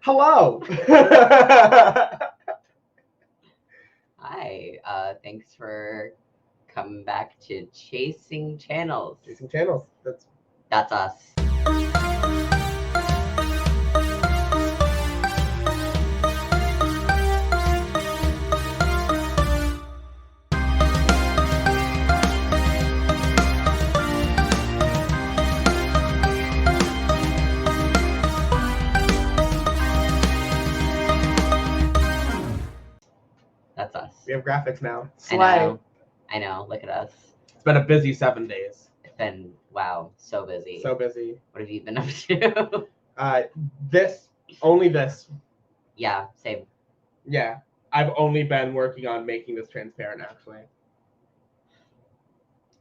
Hello. Hi, thanks for coming back to Chasing Channels. Chasing Channels. That's us. That's us. We have graphics now. I know. Look at us. It's been a busy 7 days. It's been, wow, so busy. So busy. What have you been up to? Only this. Yeah, same. Yeah. I've only been working on making this transparent, actually.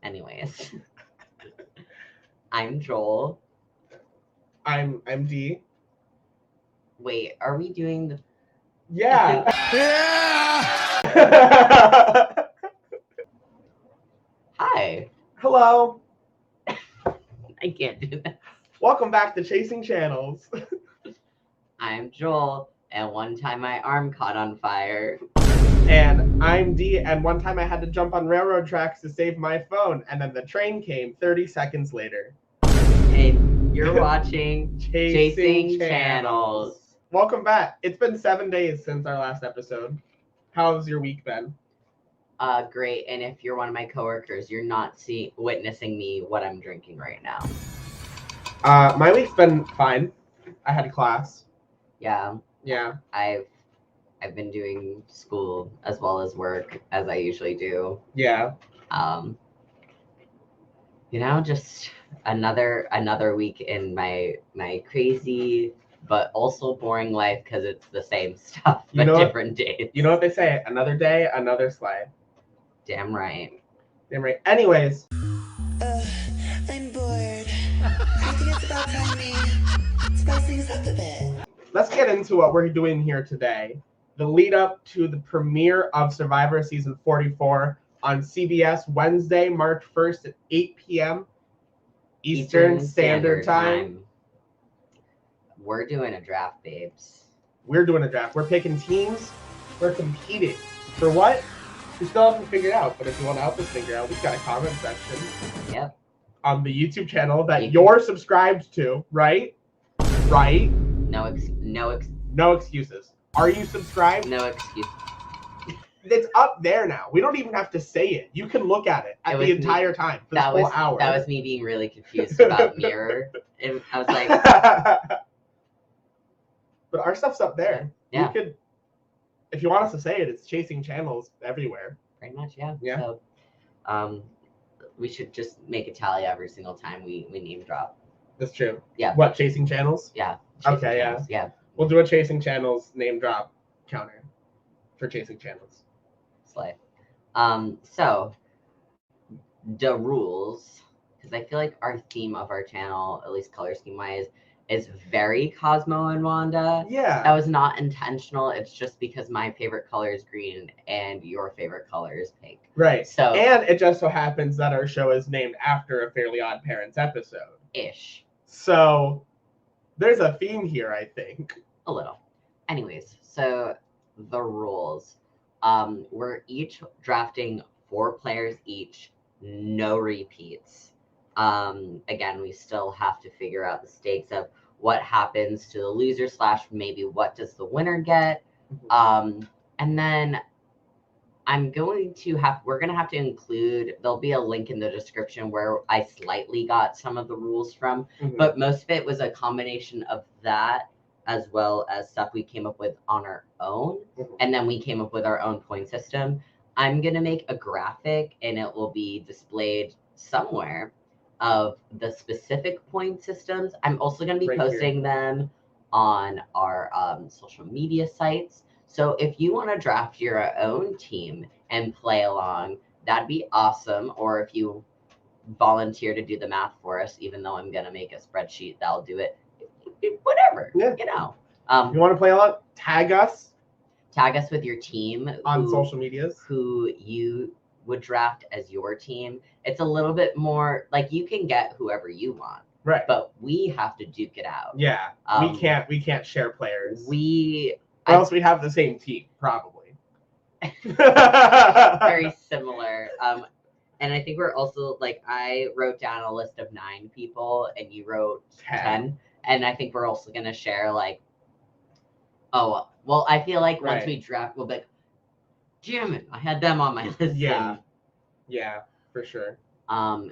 Anyways. I'm Joel. I'm D. Wait, are we doing the... Yeah. Hi. Hello. I can't do that. Welcome back to Chasing Channels. I'm Joel, and one time my arm caught on fire. And I'm D, and one time I had to jump on railroad tracks to save my phone, and then the train came 30 seconds later. And you're watching Chasing Channels. Welcome back. It's been 7 days since our last episode. How's your week been? Great. And if you're one of my coworkers, you're not witnessing me what I'm drinking right now. My week's been fine. I had class. Yeah. Yeah. I've been doing school as well as work as I usually do. Yeah. Just another week in my crazy but also boring life because it's the same stuff but different days. You know what they say? Another day, another sleigh. Damn right. Damn right. Anyways. I'm bored. I think it's about time we spice things up a bit. Let's get into what we're doing here today. The lead up to the premiere of Survivor Season 44 on CBS Wednesday, March 1st at 8 p.m. Eastern Standard Time. We're doing a draft, babes. We're doing a draft. We're picking teams. We're competing. For what? We still haven't figured out, but if you want to help us figure out, we've got a comment section. Yep. On the YouTube channel that you're subscribed to, right? Right? No excuses. Are you subscribed? No excuse. It's up there now. We don't even have to say it. You can look at it the entire time for this whole hour. That was me being really confused about Mirror. And I was like... But our stuff's up there. Yeah. You could, if you want us to say it, it's Chasing Channels everywhere. Pretty much, yeah. Yeah. So, we should just make a tally every single time we name drop. That's true. Yeah. What, Chasing Channels? Yeah. Okay, Channels. Yeah. We'll do a Chasing Channels name drop counter for Chasing Channels. Slay. So, the rules, because I feel like our theme of our channel, at least color scheme wise, is very Cosmo and Wanda. Yeah. That was not intentional. It's just because my favorite color is green and your favorite color is pink. Right. So, and it just so happens that our show is named after a Fairly Odd Parents episode. Ish. So there's a theme here, I think. A little. Anyways, so the rules. We're each drafting 4 players each, no repeats. Again, we still have to figure out the stakes of what happens to the loser / maybe what does the winner get. And then we're going to have to include, there'll be a link in the description where I slightly got some of the rules from, but most of it was a combination of that as well as stuff we came up with on our own. And then we came up with our own point system. I'm going to make a graphic and it will be displayed somewhere of the specific point systems. I'm also going to be posting them on our social media sites. So if you want to draft your own team and play along, that'd be awesome. Or if you volunteer to do the math for us, even though I'm going to make a spreadsheet that'll do it, whatever, you know. You want to play along? Tag us with your team on social medias who you would draft as your team. It's a little bit more like you can get whoever you want. Right. but we have to duke it out. Yeah. Um, we can't share players. We or else we'd have the same team, probably. very similar. And I think we're also like I wrote down a list of 9 people, and you wrote 10. And I think we're also gonna share like, oh well, I feel like once Right. we draft, we'll be like, damn it, I had them on my list. Yeah. Yeah, for sure. How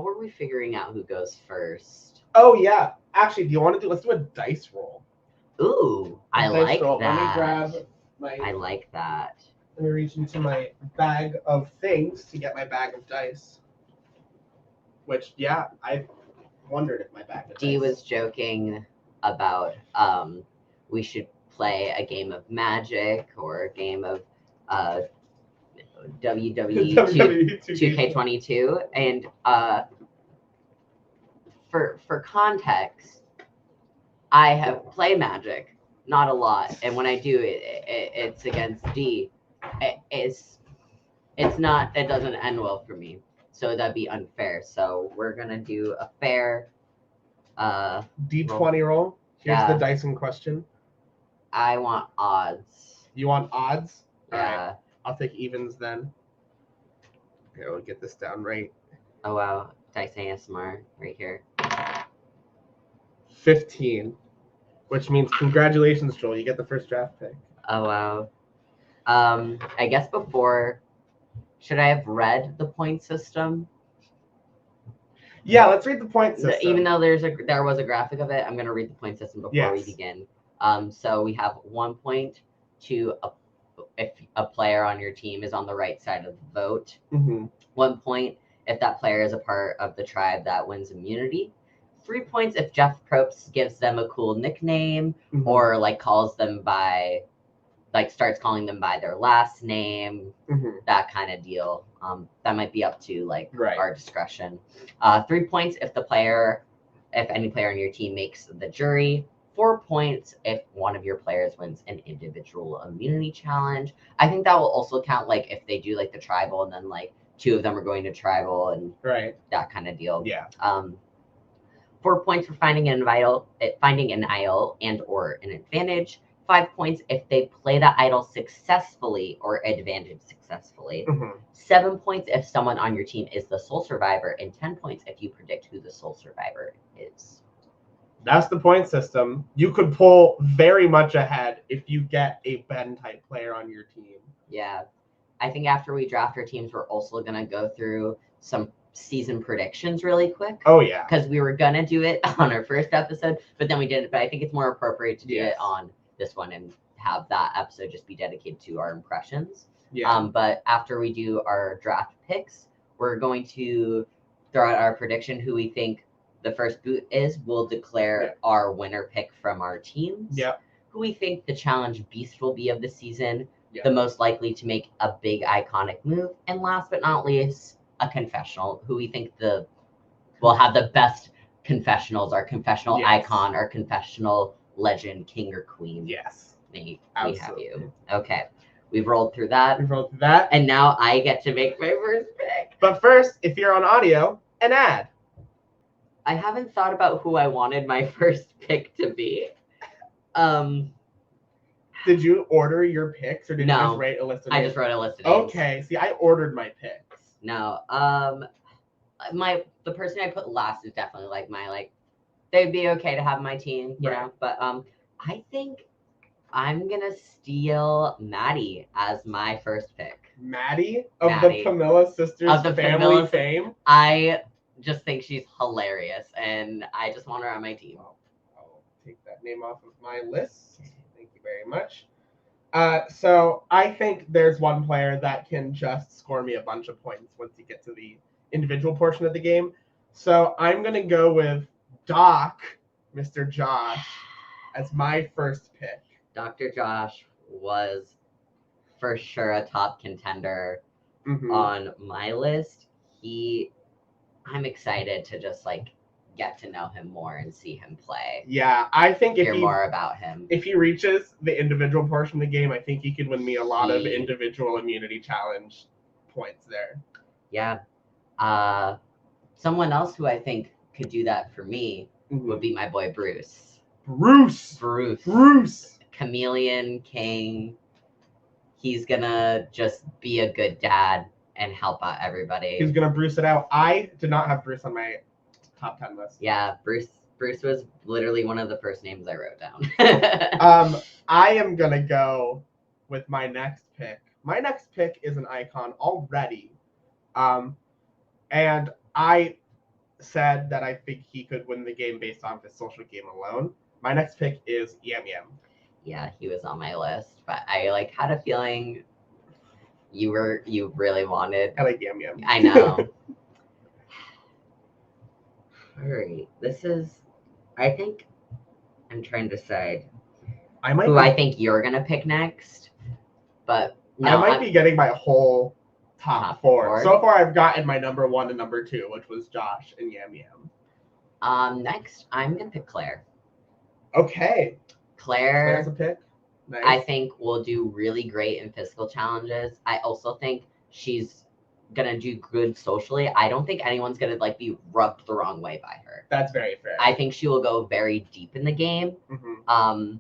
are we figuring out who goes first? Oh yeah. Actually, let's do a dice roll. Ooh, I Dice like roll. that. Let me grab I like that. Let me reach into my bag of things to get my bag of dice. Which, yeah, I wondered if my bag of Dee dice. was joking about we should play a game of Magic or a game of WWE 2K22, and for context, I have play Magic, not a lot, and when I do it's against D. It doesn't end well for me, so that'd be unfair. So we're gonna do a fair D20 roll. Here's Yeah. the dice in question. I want odds. You want odds? All right. Yeah. I'll take evens then. Okay, we'll get this down right. Oh wow, Dice ASMR right here. 15, which means congratulations, Joel. You get the first draft pick. Oh wow. I guess should I have read the point system? Yeah, let's read the point system. Even though there was a graphic of it, I'm gonna read the point system before we begin. So we have 1 point to if a player on your team is on the right side of the vote. Mm-hmm. 1 point if that player is a part of the tribe that wins immunity. 3 points if Jeff Probst gives them a cool nickname Mm-hmm. or like calls them by, like starts calling them by their last name, Mm-hmm. that kind of deal. That might be up to like Right. our discretion. 3 points if any player on your team makes the jury. 4 points if one of your players wins an individual immunity challenge. I think that will also count like if they do like the tribal and then like 2 of them are going to tribal and Right. that kind of deal. Yeah. 4 points for finding an idol and or an advantage. 5 points if they play the idol successfully or advantage successfully. Mm-hmm. 7 points if someone on your team is the sole survivor, and 10 points if you predict who the sole survivor is. That's the point system. You could pull very much ahead if you get a Ben type player on your team. Yeah. I think after we draft our teams, we're also going to go through some season predictions really quick. Oh, yeah. Because we were going to do it on our first episode, but then we didn't. But I think it's more appropriate to do it on this one and have that episode just be dedicated to our impressions. Yeah. But after we do our draft picks, we're going to throw out our prediction who we think the first boot is. We'll declare our winner pick from our teams. Yep. Who we think the challenge beast will be of the season. Yep. The most likely to make a big iconic move. And last but not least, a confessional. Who we think will have the best confessionals, our confessional icon, our confessional legend, king or queen. Yes. We Absolutely. have you. Okay. We've rolled through that. And now I get to make my first pick. But first, if you're on audio, an ad. I haven't thought about who I wanted my first pick to be. Did you order your picks or did you just write a list of names? I just wrote a list of names. Okay. See, I ordered my picks. No. The person I put last is definitely they'd be okay to have my team, you know. But I think I'm gonna steal Maddie as my first pick. Maddie of the Pamela Sisters family fame. I just think she's hilarious, and I just want her on my team. I'll take that name off of my list. Thank you very much. So I think there's one player that can just score me a bunch of points once you get to the individual portion of the game. So I'm going to go with Doc, Mr. Josh, as my first pick. Dr. Josh was for sure a top contender Mm-hmm. on my list. I'm excited to just get to know him more and see him play. Yeah, I think hear more about him. If he reaches the individual portion of the game, I think he could win me a lot of individual immunity challenge points there. Yeah. Someone else who I think could do that for me Mhm. would be my boy Bruce. Bruce. Bruce. Chameleon King. He's gonna just be a good dad and help out everybody. He's gonna Bruce it out. I did not have Bruce on my top 10 list. Yeah, Bruce was literally one of the first names I wrote down. I am gonna go with my next pick. My next pick is an icon already. And I said that I think he could win the game based on his social game alone. My next pick is Yam Yam. Yeah, he was on my list, but I had a feeling you really wanted. I like Yam Yam. I know. All right, I think I'm trying to decide who I think you're gonna pick next, but no, I might be getting my whole top four. So far, I've gotten my number 1 and number 2, which was Josh and Yam Yam. Next, I'm gonna pick Claire. Okay. Claire's a pick. Nice. I think will do really great in physical challenges. I also think she's gonna do good socially. I don't think anyone's gonna be rubbed the wrong way by her. That's very fair. I think she will go very deep in the game. Mm-hmm.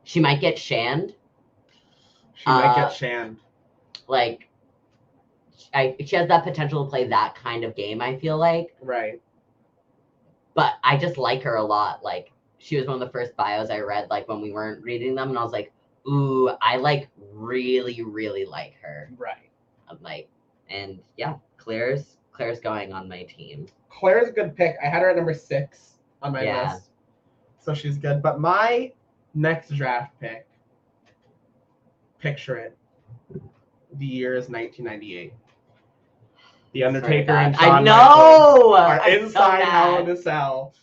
She might get shanned. She might get shanned. She has that potential to play that kind of game, I feel like. Right. But I just like her a lot. She was one of the first bios I read, when we weren't reading them, and I was like, ooh, I really, really like her. Right. And yeah, Claire's going on my team. Claire's a good pick. I had her at number 6 on my list. So she's good. But my next draft pick, picture it. The year is 1998. The Undertaker and Shawn Michaels are inside Hell in a Cell.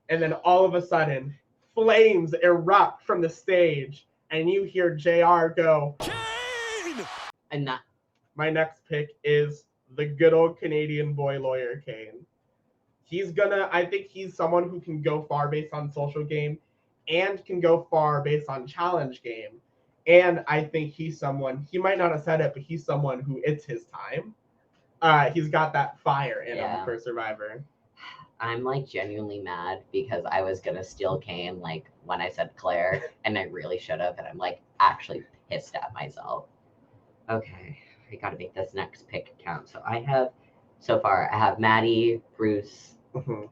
And then all of a sudden, flames erupt from the stage, and you hear JR go, Kane! And that. My next pick is the good old Canadian boy lawyer Kane. I think he's someone who can go far based on social game and can go far based on challenge game. And I think he's someone, he might not have said it, but he's someone who it's his time. He's got that fire in him for Survivor. I'm genuinely mad because I was gonna steal Kane when I said Claire, and I really should have, and I'm actually pissed at myself. Okay, I gotta make this next pick count. So I have Maddie, Bruce,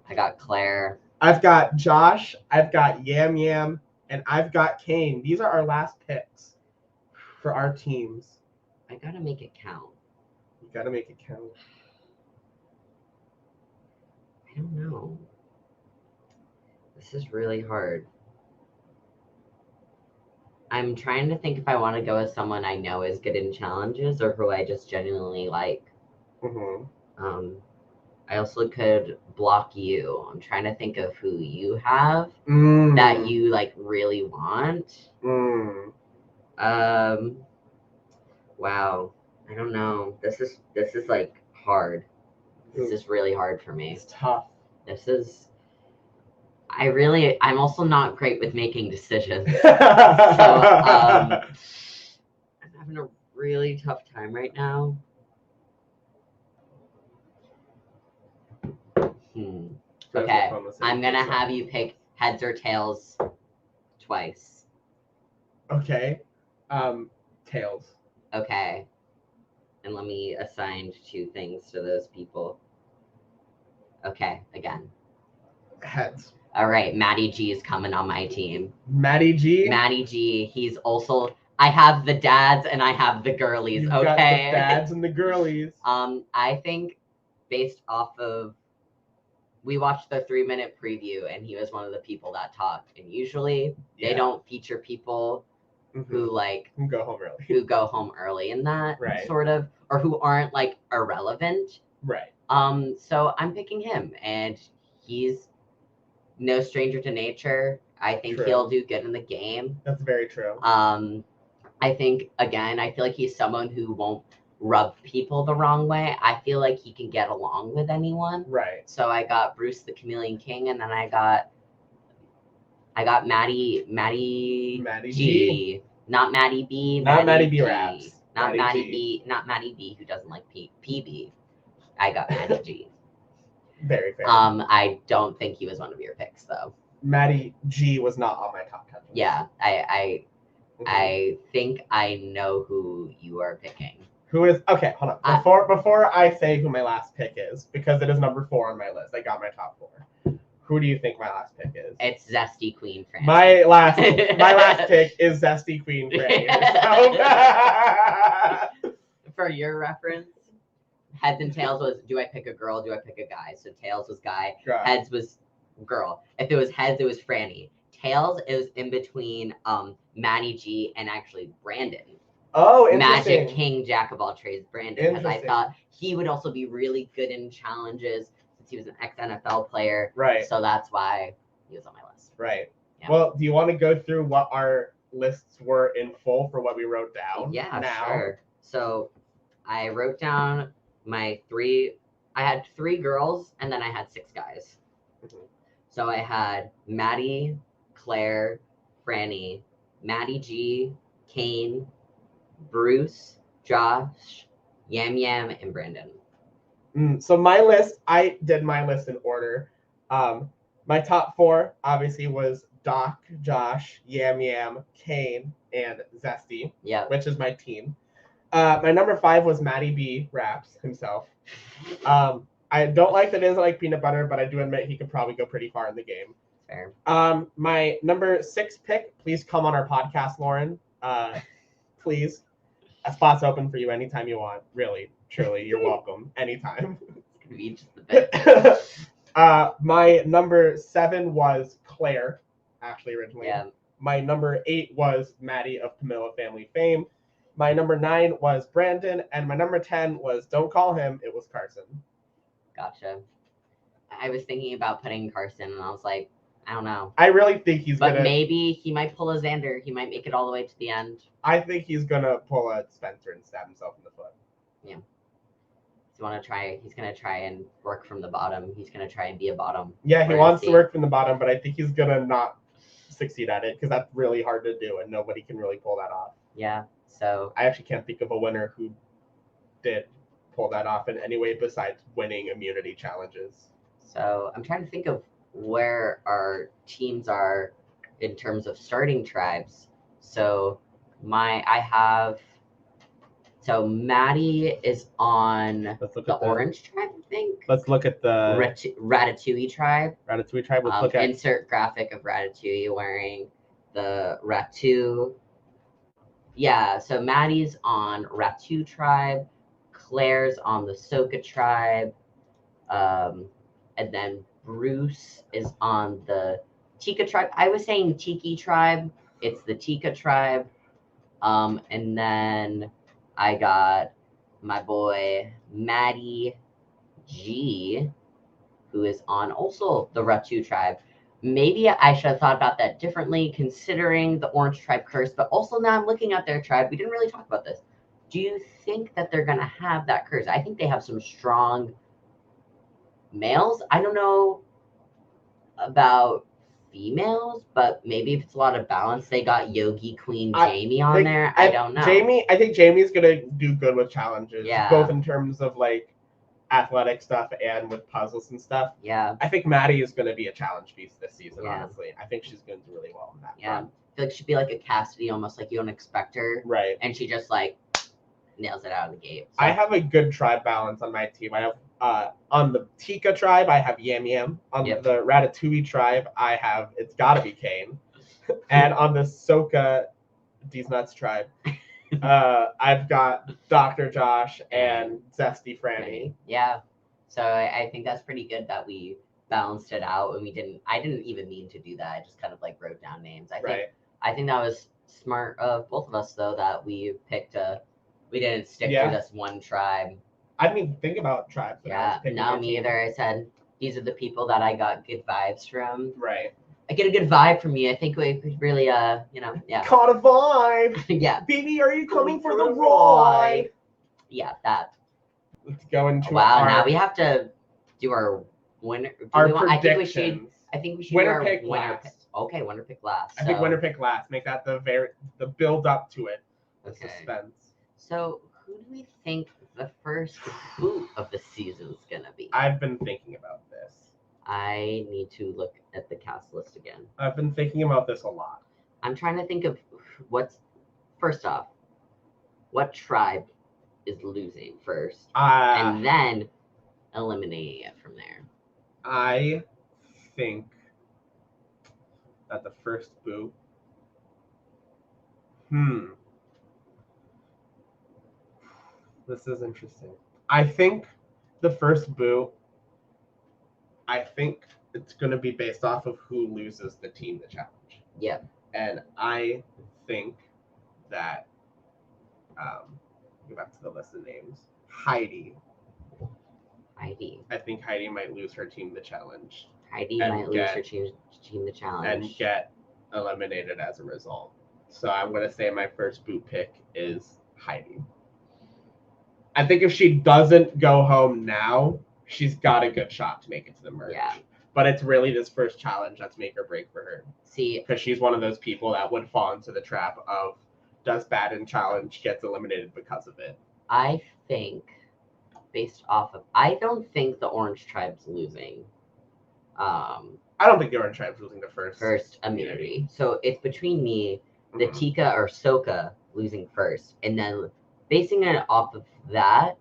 I got Claire. I've got Josh, I've got Yam Yam, and I've got Kane. These are our last picks for our teams. I gotta make it count. You gotta make it count. I don't know. This is really hard. I'm trying to think if I want to go with someone I know is good in challenges or who I just genuinely like. I also could block you. I'm trying to think of who you have that you really want. Wow. I don't know. This is hard. This is really hard for me. It's tough. I'm also not great with making decisions. So I'm having a really tough time right now. Okay, I'm gonna have you pick heads or tails twice. Okay. Tails. Okay. And let me assign 2 things to those people. Okay, again. Heads. All right, Maddie G is coming on my team. Maddie G? Maddie G. He's also, I have the dads and I have the girlies, You've okay? got the dads and the girlies. I think based off of, we watched the 3-minute preview and he was one of the people that talked. And usually they don't feature people who go home early. Who go home early in that sort of, or who aren't irrelevant. Right. So I'm picking him, and he's no stranger to nature. I think he'll do good in the game. That's very true. I think I feel like he's someone who won't rub people the wrong way. I feel like he can get along with anyone. Right. So I got Bruce the Chameleon King, and then I got Maddie G. Not Maddie B. Not Maddie B. Raps. Not Maddie B. Not Maddie B. Who doesn't like PB. I got Maddie G. Very fair. I don't think he was one of your picks though. Maddie G was not on my top 10 list. Yeah, I Mhm. I think I know who you are picking. Who is okay? Hold on. Before I say who my last pick is, because it is number 4 on my list. I got my top 4. Who do you think my last pick is? It's Zesty Queen Franny. My last pick is Zesty Queen Franny. So- For your reference, heads and tails was do I pick a girl, do I pick a guy? So tails was guy, God. heads was girl. If it was heads, it was Franny. Tails is in between Maddie G and actually Brandon. Oh, interesting. Magic King, Jack of all trades, Brandon, because I Interesting. thought he would also be really good in challenges since he was an ex-NFL player. Right. So that's why he was on my list. Right. Yeah. Well, do you want to go through what our lists were in full for what we wrote down? Yeah, now? sure. So I wrote down my 3. I had 3 girls and then I had 6 guys. Mhm. So I had Maddie, Claire, Franny, Maddie G, Kane, Bruce, Josh, Yam Yam, and Brandon. So my list, I did my list in order. My top 4 obviously was Doc, Josh, Yam Yam, Kane, and Zesty, Yeah. which is my team. My number 5 was Matty B. Raps himself. I don't like that it isn't like peanut butter, but I do admit he could probably go pretty far in the game. Fair. My number 6 pick, please come on our podcast, Lauren. Please. A spot's open for you anytime you want. Really, truly, you're welcome anytime. It's gonna be just the best. My number 7 was Claire, actually originally. Yeah. My number 8 was Maddie of Camilla Family Fame. My number 9 was Brandon, and my number 10 was don't call him. It was Carson. Gotcha. I was thinking about putting Carson, and I was like, I don't know. I really think he's But gonna. maybe he might pull a Xander. He might make it all the way to the end. I think he's gonna pull a Spencer and stab himself in the foot. He's gonna try and work from the bottom. He's gonna try and be a bottom. Yeah, he We're gonna wants to see. work from the bottom, but I think he's gonna not succeed at it because that's really hard to do, and nobody can really pull that off. Yeah. So I actually can't think of a winner who did pull that off in any way besides winning immunity challenges. I'm trying to think of where our teams are in terms of starting tribes. So Maddie is on Let's look the at the Orange tribe, I think. Let's look at the Ratatouille tribe. Ratatouille tribe. Let's look at. Insert graphic of Ratatouille wearing the Ratu. Yeah, so Maddie's on Ratu tribe, Claire's on the Soka tribe, and then Bruce is on the Tika tribe. I was saying Tiki tribe. It's the Tika tribe. And then I got my boy Maddie G, who is on also the Ratu tribe. Maybe I should have thought about that differently considering the Orange tribe curse, but also now I'm looking at their tribe. We didn't really talk about this. Do you think that they're going to have that curse? I think they have some strong males. I don't know about females, but maybe if it's a lot of balance, they got Yogi Queen Jamie on there. I don't know. I think Jamie's gonna do good with challenges, Yeah. both in terms of like athletic stuff and with puzzles and stuff. Yeah. I think Maddie is gonna be a challenge piece this season. Yeah. Honestly, I think she's gonna do really well in that. Yeah. front. I feel like she'd be like a Cassidy, almost like you don't expect her, Right. and she just like nails it out of the gate. So, I have a good tribe balance on my team. I have on the Tika tribe, I have Yam Yam. On Yep. the Ratatouille tribe, I have It's Gotta Be Kane. And on the Soka These Nuts tribe, I've got Dr. Josh and Zesty Franny. Yeah. So I think that's pretty good that we balanced it out, and I didn't even mean to do that. I just kind of like wrote down names. Right. I think that was smart of both of us though, that we picked we didn't stick Yeah. to this one tribe. I didn't even think about tribes. when I was Yeah. picking No, my me team. either. I said these are the people that I got good vibes from. Right. I get a good vibe from you. I think we really yeah. Caught a vibe. Yeah. Baby, are you coming for the ride? Yeah, that. Let's go into Wow, our, now we have to do our winner. I think we should do Winner our pick winner last. pick. Okay, winner pick last. I think So- winner pick last. Make that the build up to it. The Okay. suspense. So who do we think the first boot of the season's gonna be? I've been thinking about this. I need to look at the cast list again. I've been thinking about this a lot. I'm trying to think of first off, what tribe is losing first, and then eliminating it from there. I think that the first boot. This is interesting. I think the first boot. I think it's going to be based off of who loses the team the challenge. Yep. And I think that go back to the list of names. Heidi. I think Heidi might lose her team the challenge. Heidi might lose her team the challenge. And get eliminated as a result. So I'm going to say my first boot pick is Heidi. I think if she doesn't go home now, she's got a good shot to make it to the merge. Yeah. But it's really this first challenge that's make or break for her. See, because she's one of those people that would fall into the trap of does bad in challenge, gets eliminated because of it. I think I don't think the Orange Tribe's losing. I don't think the Orange Tribe's losing the first immunity. So it's between me, the Mhm. Tika or Soka losing first, and then basing it off of that,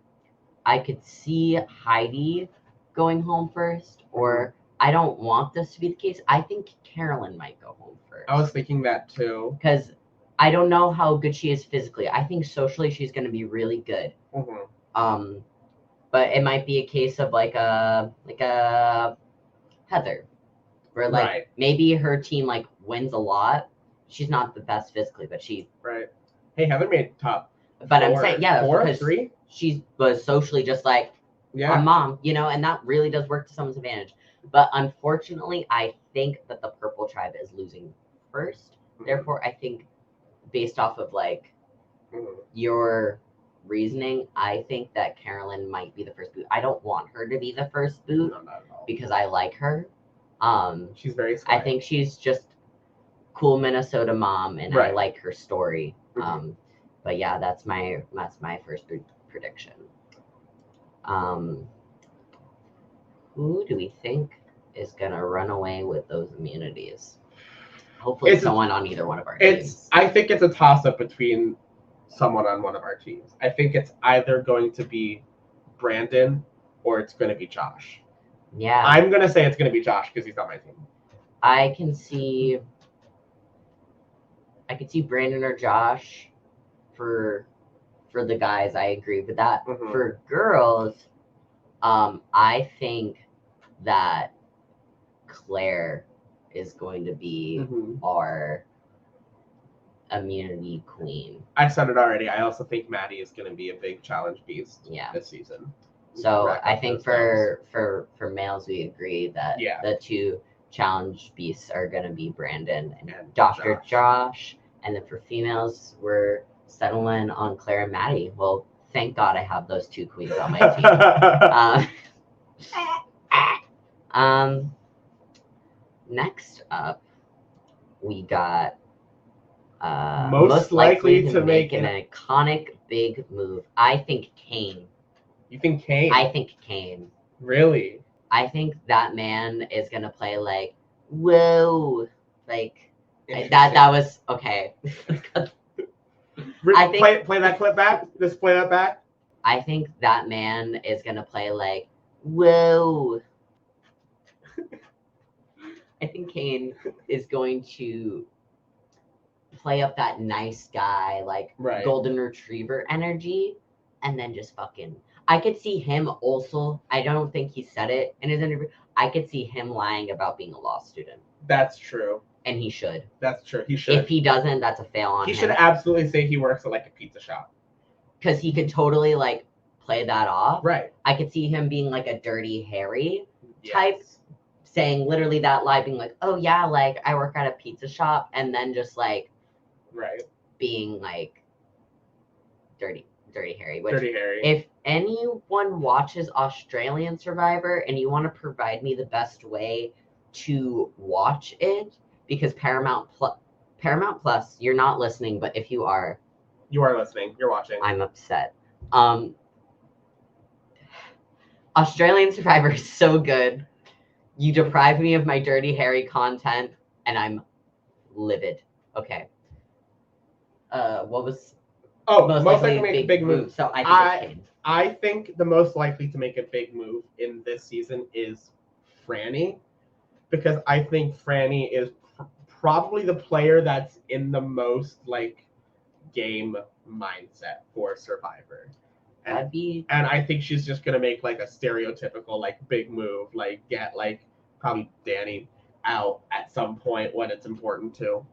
I could see Heidi going home first, or I don't want this to be the case. I think Carolyn might go home first. I was thinking that too. Because I don't know how good she is physically. I think socially she's going to be really good. Mm-hmm. But it might be a case of like a Heather, where like maybe her team like wins a lot. She's not the best physically, but she Hey, Heather made top. But I'm saying because 3. She was socially just like a mom, and that really does work to someone's advantage. But unfortunately, I think that the Purple Tribe is losing first. Mm-hmm. Therefore, I think based off of like your reasoning, I think that Carolyn might be the first boot. I don't want her to be the first boot because I like her. She's very smart. I think she's just cool Minnesota mom, and I like her story. Mm-hmm. But yeah, that's my first boot prediction. Who do we think is gonna run away with those immunities? Hopefully, someone on either one of our teams. I think it's a toss-up between someone on one of our teams. I think it's either going to be Brandon or it's going to be Josh. Yeah. I'm going to say it's going to be Josh because he's on my team. I can see Brandon or Josh for the guys. I agree with that. Mm-hmm. For girls, I think that Claire is going to be our immunity queen. I said it already. I also think Maddie is going to be a big challenge beast this season. So I think for males, we agree that the two challenge beasts are going to be Brandon and Dr. Josh. And then for females, we're settling on Claire and Maddie. Well, thank God I have those two queens on my team. Next up, we got most likely to make an iconic big move. I think Kane. You think Kane? I think Kane. Really? I think that man is gonna play like, whoa, like that was okay. I think play that clip back. Just play that back. I think that man is gonna play like, whoa. I think Kane is going to play up that nice guy, like golden retriever energy, and then just fucking. I could see him also. I don't think he said it in his interview. I could see him lying about being a law student. That's true. And he should. That's true. He should. If he doesn't, that's a fail on him. He should absolutely say he works at like a pizza shop. Because he could totally like play that off. Right. I could see him being like a Dirty Harry type. Saying literally that lie, being like, oh yeah, like I work at a pizza shop, and then just like being like Dirty Harry. Which, Dirty Harry. If anyone watches Australian Survivor and you want to provide me the best way to watch it, because Paramount Plus, you're not listening, but if you are listening, you're watching. I'm upset. Australian Survivor is so good. You deprive me of my Dirty Harry content, and I'm livid. Okay. What was most likely to make a big move. So I think it's Kane. I think the most likely to make a big move in this season is Franny, because I think Franny is probably the player that's in the most like game mindset for Survivor. That'd be And I think she's just gonna make like a stereotypical like big move, like get like probably Danny out at some point when it's important to.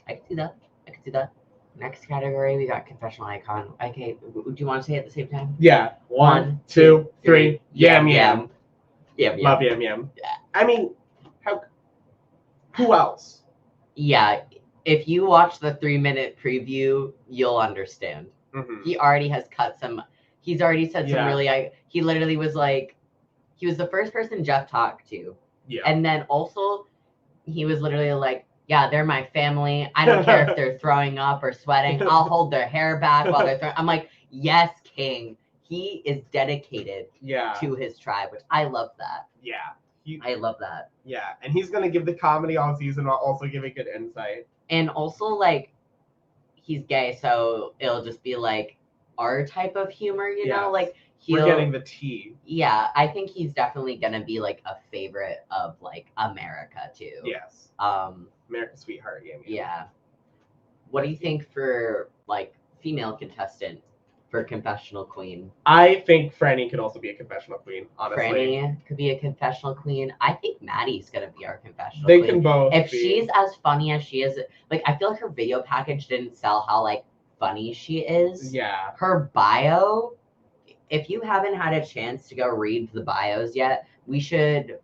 I could see that. I could see that. Next category, we got confessional icon. Okay, do you want to say it at the same time? Yeah. 1, 2, 3. Yam Yam. Yeah. Love Yam Yam. Yeah. I mean, who else? Yeah. If you watch the 3-minute preview, you'll understand. Mm-hmm. He already has cut some. He's already said some Yeah. really. He literally was like, he was the first person Jeff talked to, Yeah. and then also, he was literally like, yeah, they're my family. I don't care if they're throwing up or sweating. I'll hold their hair back while they're throwing. I'm like, yes, King. He is dedicated Yeah. to his tribe, which I love that. Yeah. I love that. Yeah. And he's gonna give the comedy all season while also giving good insight. And also, like, he's gay, so it'll just be like our type of humor, you know? Yes. Like, We're getting the tea. Yeah, I think he's definitely gonna be like a favorite of like America too. Yes. America's sweetheart. Yam Yam. Yeah. What do you think for like female contestant for confessional queen? I think Franny could also be a confessional queen, honestly. Franny could be a confessional queen. I think Maddie's gonna be our confessional They queen. can both If be. she's as funny as she is, like I feel like her video package didn't sell how like funny she is. Yeah. Her bio, if you haven't had a chance to go read the bios yet, we should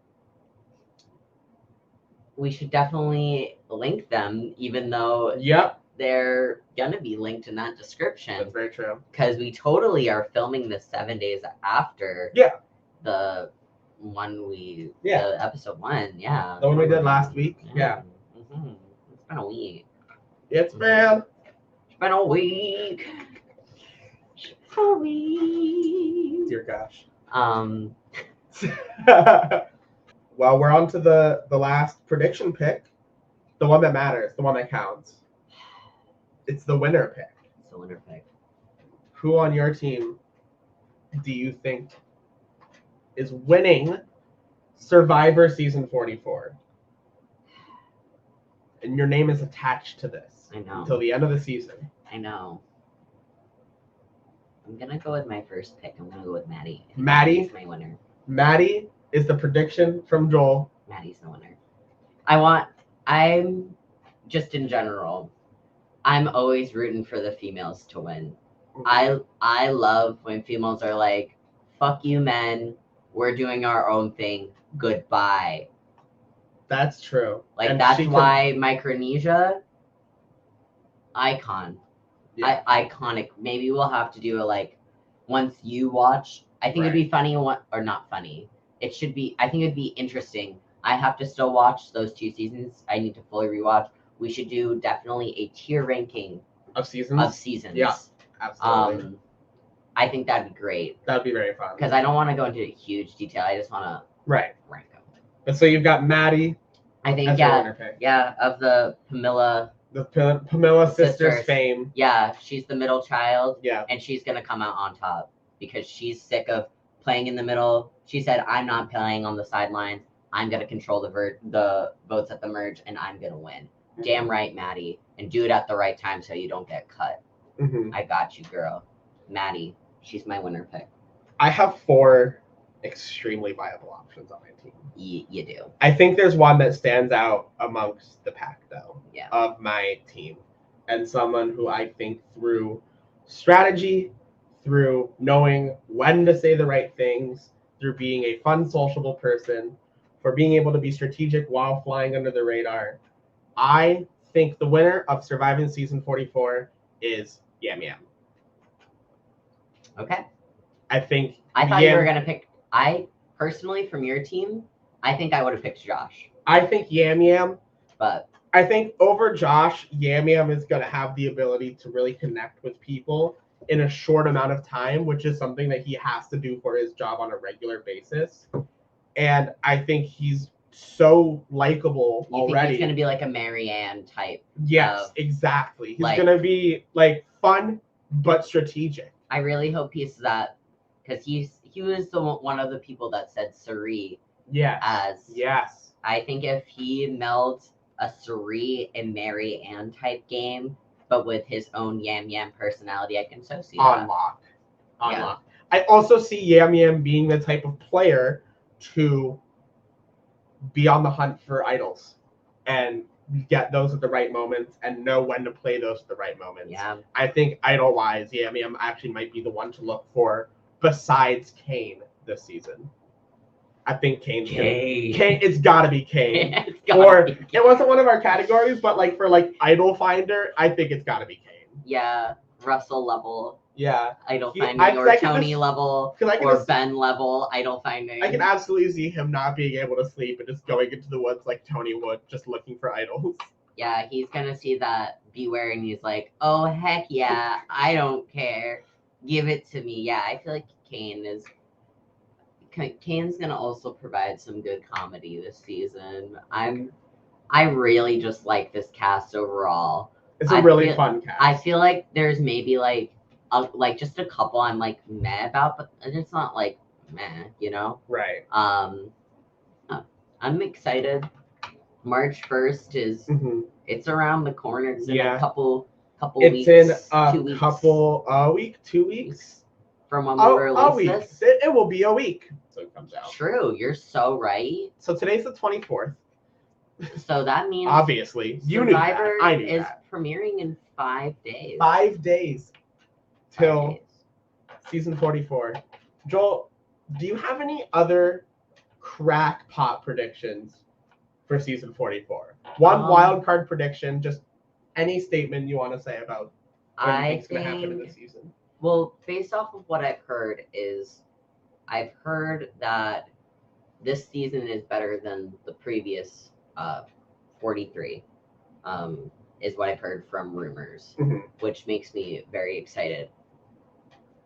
definitely link them, even though Yep. they're gonna be linked in that description. That's very true. Because we totally are filming this 7 days after the one the episode 1, yeah. The one we did last week. Yeah. Mm-hmm. It's been a week. It's been. It's been a week. A week. Dear gosh. Well, we're on to the last prediction pick. The one that matters, the one that counts. It's the winner pick. It's the winner pick. Who on your team do you think is winning Survivor Season 44? And your name is attached to this. I know. Until the end of the season. I know. I'm gonna go with my first pick. I'm gonna go with Maddie. Maddie? Maddie's my winner. Maddie is the prediction from Joel. Maddie's the winner. I'm just in general, I'm always rooting for the females to win. I love when females are like, fuck you men, we're doing our own thing, goodbye. That's true. Like And that's she why Micronesia, icon. Yeah. Iconic. Maybe we'll have to do a like once you watch. I think it'd be funny or not funny. I think it'd be interesting. I have to still watch those 2 seasons. I need to fully rewatch. We should do definitely a tier ranking of seasons. Yeah, absolutely. I think that'd be great. That'd be very fun. Because I don't want to go into huge detail. I just want to rank them. And so you've got Maddie. I think as your winner pick. of the Pamela. The Pamela sisters fame. Yeah, she's the middle child. Yeah. And she's gonna come out on top because she's sick of playing in the middle. She said, "I'm not playing on the sidelines. I'm gonna control the votes at the merge, and I'm gonna win." Damn right, Maddie, and do it at the right time so you don't get cut. Mm-hmm. I got you, girl. Maddie, she's my winner pick. I have 4 extremely viable options on my team. You do. I think there's one that stands out amongst the pack, though, Yeah. of my team, and someone who I think through strategy, through knowing when to say the right things, through being a fun, sociable person, for being able to be strategic while flying under the radar, I think the winner of Surviving Season 44 is Yam Yam. Okay. I think I thought you were gonna pick. I personally, from your team, I think I would have picked Josh. I think Yam Yam. But I think over Josh, Yam Yam is going to have the ability to really connect with people in a short amount of time, which is something that he has to do for his job on a regular basis. And I think he's so likable You think already. he's going to be like a Marianne type? Yes, of, exactly. He's like- going to be like fun but strategic. I really hope he's that, because he was one of the people that said Suri Yes. as. Yes. I think if he melds a Suri and Marianne type game, but with his own Yam Yam personality, I can so see that. Unlock. Yeah. I also see Yam Yam being the type of player to be on the hunt for idols and get those at the right moments and know when to play those at the right moments. Yeah. I think idol-wise, Yam Yam actually might be the one to look for besides Kane this season. I think Kane. It's got to be Kane. It's gotta Or be Kane. it wasn't one of our categories, but like for like idol finder, I think it's got to be Kane. Yeah, Russell level, Yeah, idol He- finding, I- or 'cause I can Tony just- level, 'cause I can or just- Ben level, idol finding. I can absolutely see him not being able to sleep and just going into the woods like Tony would, just looking for idols. Yeah, he's gonna see that Beware and he's like, oh heck yeah, I don't care, give it to me. Yeah, I feel like Kane's gonna also provide some good comedy this season. I really just like this cast overall. It's a I really feel- fun cast. I feel like there's maybe like just a couple I'm like meh about, but it's not like meh, you know. Right. I'm excited. March 1st is Mhm. it's around the corner. It's in Yeah. a couple It's weeks. in a 2 weeks week, 2 weeks. from when we A release week. this. It will be a week. So it comes out. True, you're so right. So today's the 24th. So that means Obviously, you knew that. Survivor I knew is that. premiering in 5 days. 5 days 5 till days. season 44. Joel, do you have any other crackpot predictions for season 44? One wild card prediction, just any statement you want to say about what you I think's going to happen in think, this season. well, based off of what I've heard I've heard that this season is better than the previous 43. Is what I've heard from rumors, Mhm. which makes me very excited.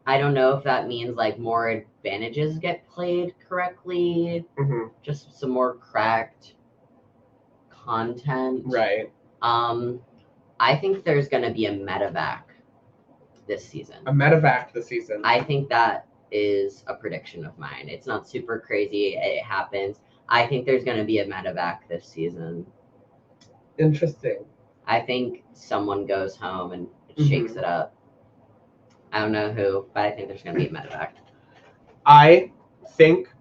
I don't know if that means like more advantages get played correctly, Mhm. just some more cracked content. Right. I think there's gonna be a medevac this season. A medevac this season. I think that is a prediction of mine. It's not super crazy. It happens. I think there's gonna be a medevac this season. Interesting. I think someone goes home and Mhm. shakes it up. I don't know who, but I think there's gonna be a medevac. I think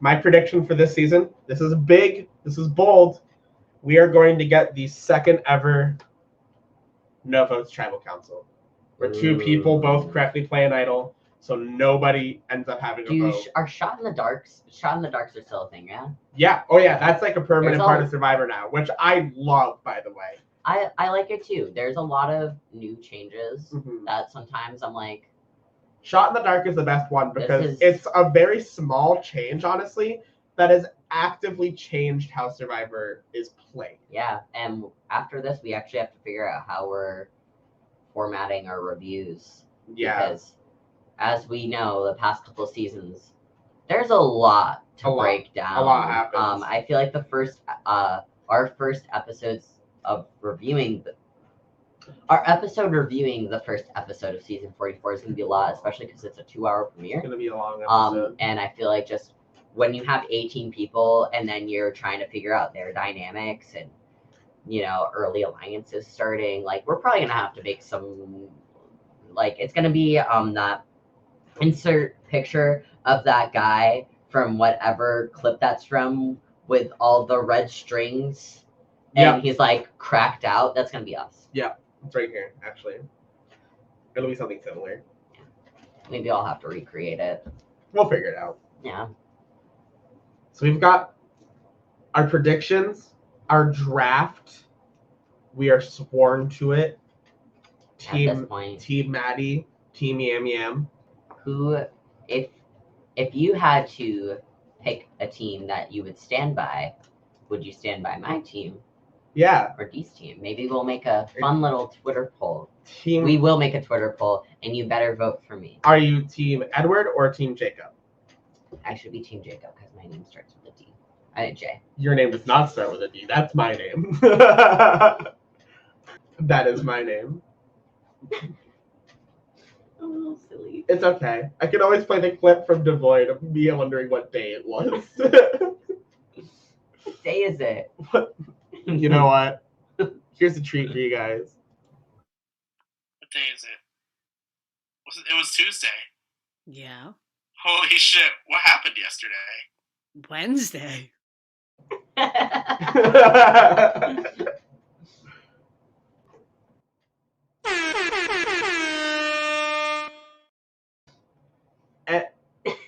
my prediction for this season, this is big, this is bold. We are going to get the second ever No Votes Tribal Council, where two people both correctly play an idol, so nobody ends up having a vote. Are shot in the darks are still a thing, yeah? Yeah. Oh, yeah. That's like a permanent There's part a- of Survivor now, which I love, by the way. I like it too. There's a lot of new changes Mhm. that sometimes I'm like, Shot in the Dark is the best one because is- it's a very small change, honestly, that has actively changed how Survivor is played. yeah. And after this, we actually have to figure out how we're formatting our reviews. Yeah. Because as we know, the past couple of seasons, there's a lot to A lot. break down. A lot happens. I feel like our first episodes of reviewing our episode reviewing the first episode of season 44 is going to be a lot, especially because it's a 2-hour premiere. It's going to be a long episode. And I feel like just when you have 18 people and then you're trying to figure out their dynamics and, you know, early alliances starting, like we're probably going to have to make some, like it's going to be that insert picture of that guy from whatever clip that's from with all the red strings and he's like cracked out. That's going to be us. It's right here, actually. It'll be something similar. Maybe I'll have to recreate it. We'll figure it out. Yeah. So we've got our predictions, our draft. We are sworn to it. At this Team point, Team Maddie, Team Yam Yam. who, if you had to pick a team that you would stand by, would you stand by my team Yeah. Or Dee's team. Maybe we'll make a fun little Twitter poll. Team. We will make a Twitter poll, and you better vote for me. Are you Team Edward or Team Jacob? I should be Team Jacob because my name starts with a D. J. Your name does not start with a D. That's my name. That is my name. Oh, silly. It's okay. I can always play the clip from Devoid of me wondering what day it was. What day is it? You know what? Here's a treat for you guys. What day is it? It was Tuesday. Yeah. Holy shit! What happened yesterday? Wednesday.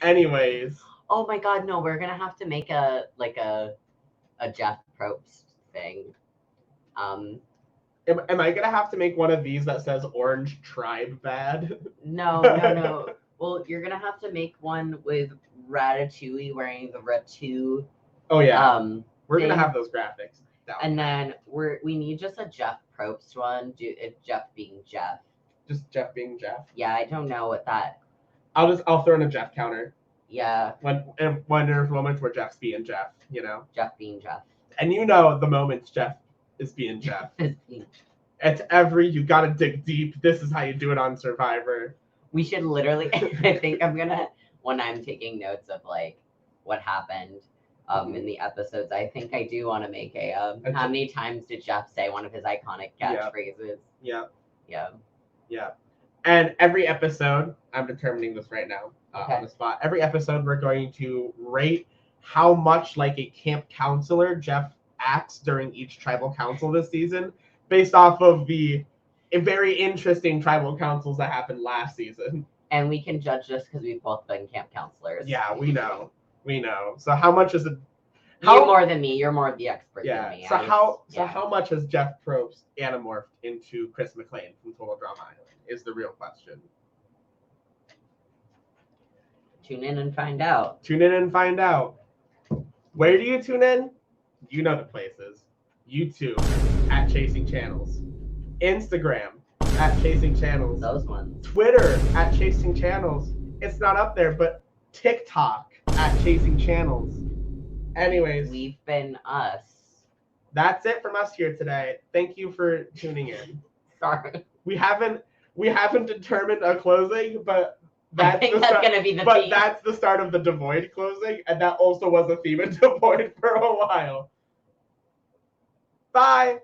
Anyways. Oh my god, no, we're gonna have to make a Jeff Probst thing. Am I gonna have to make one of these that says Orange Tribe bad? No. Well, you're gonna have to make one with Ratatouille wearing the Ratu. Oh yeah. We're thing. gonna have those graphics. And then we need just a Jeff Probst one. If Jeff being Jeff. Just Jeff being Jeff. Yeah, I don't know what that. I'll throw in a Jeff counter. Yeah. When there's moments where Jeff's being Jeff, you know. Jeff being Jeff. And you know the moments Jeff is being Jeff. It's you gotta dig deep. This is how you do it on Survivor. We should literally. I think I'm gonna when I'm taking notes of like what happened in the episodes. I think I do want to make a how many times did Jeff say one of his iconic catchphrases? Yeah. Yeah. And every episode, I'm determining this right now Okay. on the spot. Every episode, we're going to rate how much like a camp counselor Jeff acts during each tribal council this season, based off of the very interesting tribal councils that happened last season. And we can judge this because we've both been camp counselors. Yeah, we know. So how much is it? You more than me. You're more of the expert than me. So how much has Jeff Probst anamorphed into Chris McLean from Total Drama Island is the real question. Tune in and find out. Where do you tune in? You know the places. YouTube at Chasing Channels. Instagram at Chasing Channels. Those ones. Twitter at Chasing Channels. It's not up there, but TikTok at Chasing Channels. Anyways, We've been us. that's it from us here today. Thank you for tuning in. Sorry. We haven't determined a closing, but I think that's gonna be the but theme. that's the start of the Devoid closing, and that also was a theme in Devoid for a while. Bye.